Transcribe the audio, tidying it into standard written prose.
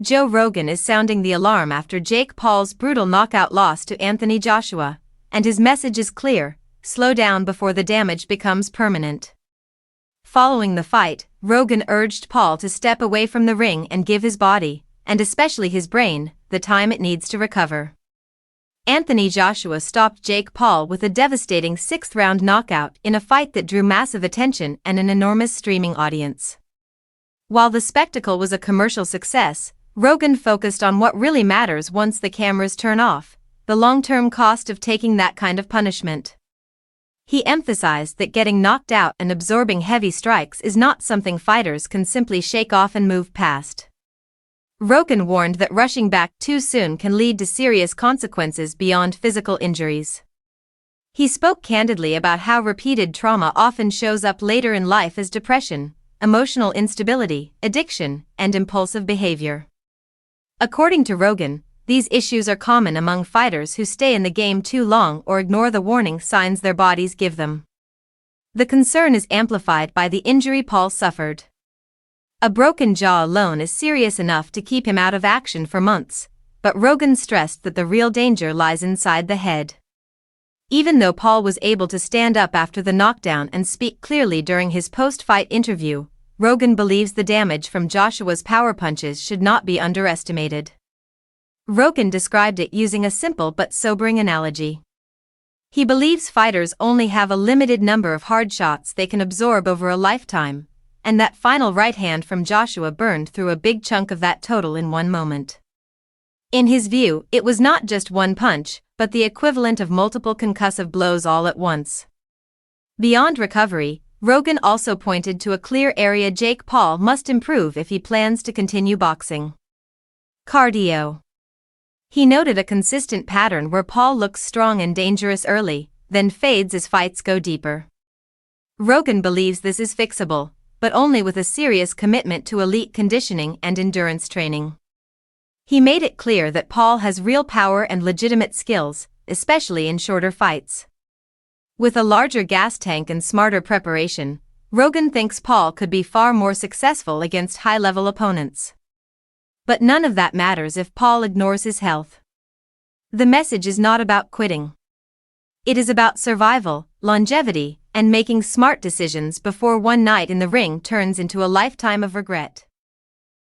Joe Rogan is sounding the alarm after Jake Paul's brutal knockout loss to Anthony Joshua, and his message is clear: slow down before the damage becomes permanent. Following the fight, Rogan urged Paul to step away from the ring and give his body, and especially his brain, the time it needs to recover. Anthony Joshua stopped Jake Paul with a devastating sixth-round knockout in a fight that drew massive attention and an enormous streaming audience. While the spectacle was a commercial success, Rogan focused on what really matters once the cameras turn off: the long-term cost of taking that kind of punishment. He emphasized that getting knocked out and absorbing heavy strikes is not something fighters can simply shake off and move past. Rogan warned that rushing back too soon can lead to serious consequences beyond physical injuries. He spoke candidly about how repeated trauma often shows up later in life as depression, emotional instability, addiction, and impulsive behavior. According to Rogan, these issues are common among fighters who stay in the game too long or ignore the warning signs their bodies give them. The concern is amplified by the injury Paul suffered. A broken jaw alone is serious enough to keep him out of action for months, but Rogan stressed that the real danger lies inside the head. Even though Paul was able to stand up after the knockdown and speak clearly during his post-fight interview, Rogan believes the damage from Joshua's power punches should not be underestimated. Rogan described it using a simple but sobering analogy. He believes fighters only have a limited number of hard shots they can absorb over a lifetime, and that final right hand from Joshua burned through a big chunk of that total in one moment. In his view, it was not just one punch, but the equivalent of multiple concussive blows all at once. Beyond recovery, Rogan also pointed to a clear area Jake Paul must improve if he plans to continue boxing: cardio. He noted a consistent pattern where Paul looks strong and dangerous early, then fades as fights go deeper. Rogan believes this is fixable, but only with a serious commitment to elite conditioning and endurance training. He made it clear that Paul has real power and legitimate skills, especially in shorter fights. With a larger gas tank and smarter preparation, Rogan thinks Paul could be far more successful against high-level opponents. But none of that matters if Paul ignores his health. The message is not about quitting. It is about survival, longevity, and making smart decisions before one night in the ring turns into a lifetime of regret.